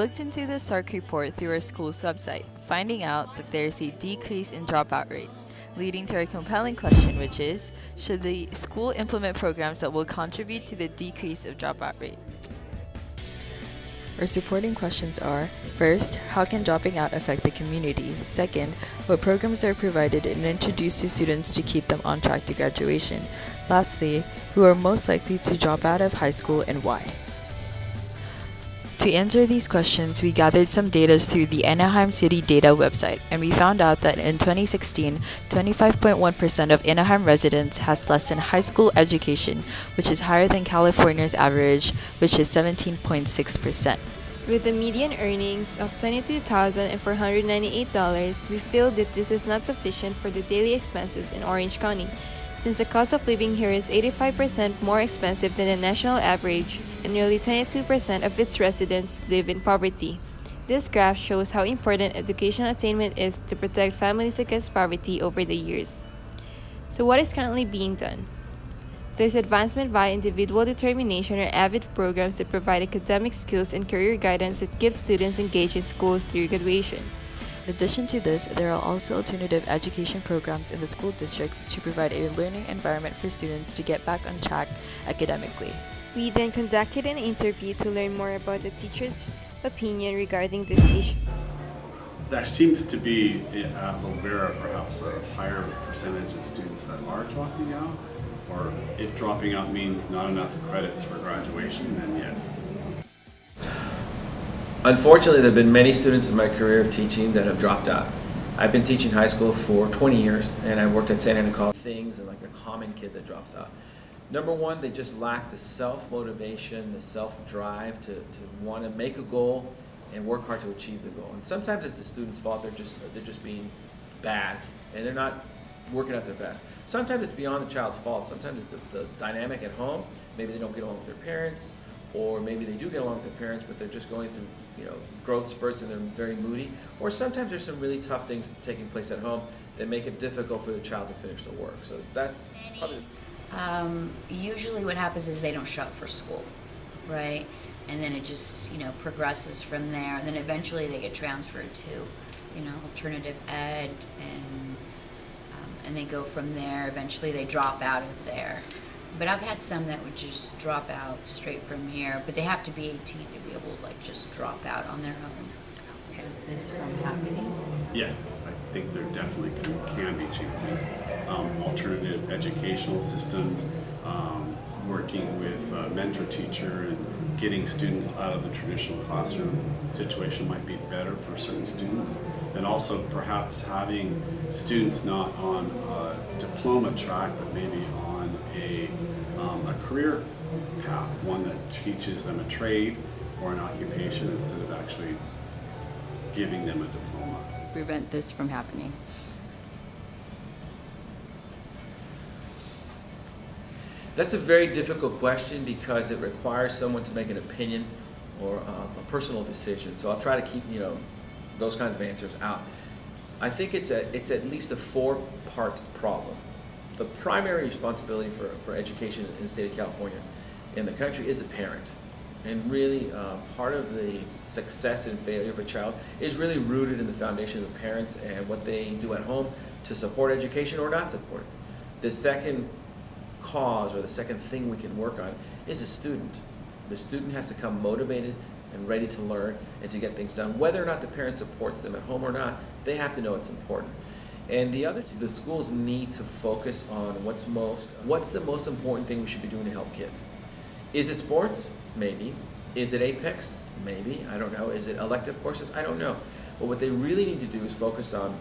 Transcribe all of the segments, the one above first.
looked into the SARC report through our school's website, finding out that there is a decrease in dropout rates, leading to our compelling question, which is, should the school implement programs that will contribute to the decrease of dropout rate? Our supporting questions are, first, how can dropping out affect the community? Second, what programs are provided and introduced to students to keep them on track to graduation? Lastly, who are most likely to drop out of high school and why? To answer these questions, we gathered some data through the Anaheim City Data website, and we found out that in 2016, 25.1% of Anaheim residents has less than high school education, which is higher than California's average, which is 17.6%. With the median earnings of $22,498, we feel that this is not sufficient for the daily expenses in Orange County, since the cost of living here is 85% more expensive than the national average, and nearly 22% of its residents live in poverty. This graph shows how important educational attainment is to protect families against poverty over the years. So what is currently being done? There's advancement via individual determination or AVID programs that provide academic skills and career guidance that keeps students engaged in school through graduation. In addition to this, there are also alternative education programs in the school districts to provide a learning environment for students to get back on track academically. We then conducted an interview to learn more about the teacher's opinion regarding this issue. There seems to be at Lovera perhaps a higher percentage of students that are dropping out, or if dropping out means not enough credits for graduation, then yes. Unfortunately, there have been many students in my career of teaching that have dropped out. I've been teaching high school for 20 years, and I worked at St. Anna College. Things and like the common kid that drops out. Number one, they just lack the self-motivation, the self-drive to want to make a goal and work hard to achieve the goal. And sometimes it's the student's fault; they're just being bad, and they're not working at their best. Sometimes it's beyond the child's fault. Sometimes it's the dynamic at home. Maybe they don't get along with their parents, or maybe they do get along with their parents, but they're just going through growth spurts and they're very moody. Or sometimes there's some really tough things taking place at home that make it difficult for the child to finish the work. So that's probably. Usually what happens is they don't show up for school, right? And then it just, progresses from there. And then eventually they get transferred to, alternative ed, and they go from there. Eventually they drop out of there. But I've had some that would just drop out straight from here, but they have to be 18 to be able to just drop out on their own. Okay, this from happening? Yes, I think there definitely can be changes. Alternative educational systems, working with a mentor teacher and getting students out of the traditional classroom situation might be better for certain students. And also perhaps having students not on a diploma track, but maybe on a career path, one that teaches them a trade or an occupation instead of actually giving them a diploma. Prevent this from happening. That's a very difficult question because it requires someone to make an opinion or a personal decision. So I'll try to keep those kinds of answers out. I think it's at least a four-part problem. The primary responsibility for education in the state of California, in the country, is the parent. And really, part of the success and failure of a child is really rooted in the foundation of the parents and what they do at home to support education or not support it. The second cause, or the second thing we can work on, is the student. The student has to come motivated and ready to learn and to get things done. Whether or not the parent supports them at home or not, they have to know it's important. And the schools need to focus on what's the most important thing we should be doing to help kids. Is it sports? Maybe. Is it Apex? Maybe. I don't know. Is it elective courses? I don't know. But what they really need to do is focus on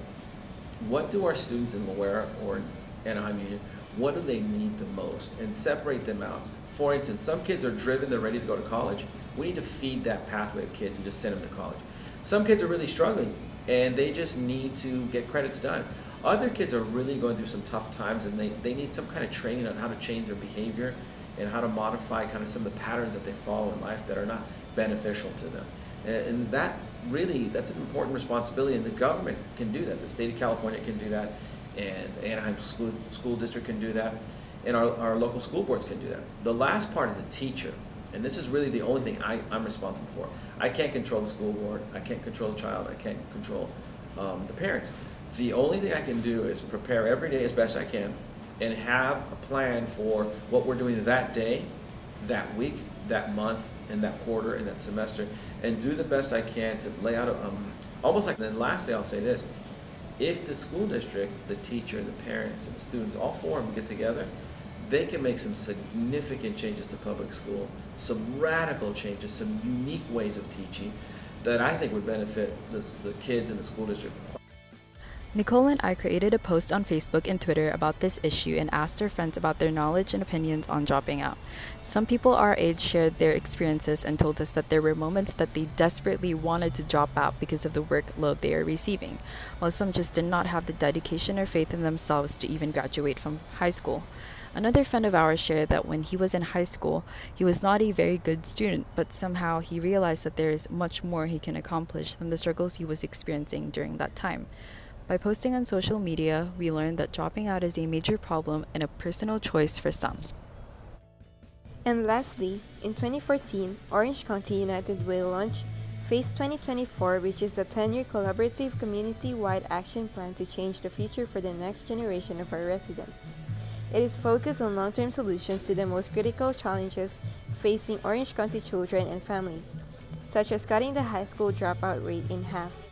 what do our students in Loera or Anaheim Union, what do they need the most, and separate them out. For instance, some kids are driven, they're ready to go to college. We need to feed that pathway of kids and just send them to college. Some kids are really struggling and they just need to get credits done. Other kids are really going through some tough times and they need some kind of training on how to change their behavior and how to modify kind of some of the patterns that they follow in life that are not beneficial to them. And that's an important responsibility, and the government can do that. The state of California can do that, and the Anaheim School District can do that, and our local school boards can do that. The last part is the teacher. And this is really the only thing I'm responsible for. I can't control the school board, I can't control the child, I can't control the parents. The only thing I can do is prepare every day as best I can and have a plan for what we're doing that day, that week, that month, and that quarter, and that semester, and do the best I can to lay out almost like, then lastly I'll say this, if the school district, the teacher, the parents, and the students, all four of them get together, they can make some significant changes to public school, some radical changes, some unique ways of teaching that I think would benefit the kids in the school district. Nicole and I created a post on Facebook and Twitter about this issue and asked our friends about their knowledge and opinions on dropping out. Some people our age shared their experiences and told us that there were moments that they desperately wanted to drop out because of the workload they are receiving, while some just did not have the dedication or faith in themselves to even graduate from high school. Another friend of ours shared that when he was in high school, he was not a very good student, but somehow he realized that there is much more he can accomplish than the struggles he was experiencing during that time. By posting on social media, we learned that dropping out is a major problem and a personal choice for some. And lastly, in 2014, Orange County United Way launched Phase 2024, which is a 10-year collaborative community-wide action plan to change the future for the next generation of our residents. It is focused on long-term solutions to the most critical challenges facing Orange County children and families, such as cutting the high school dropout rate in half.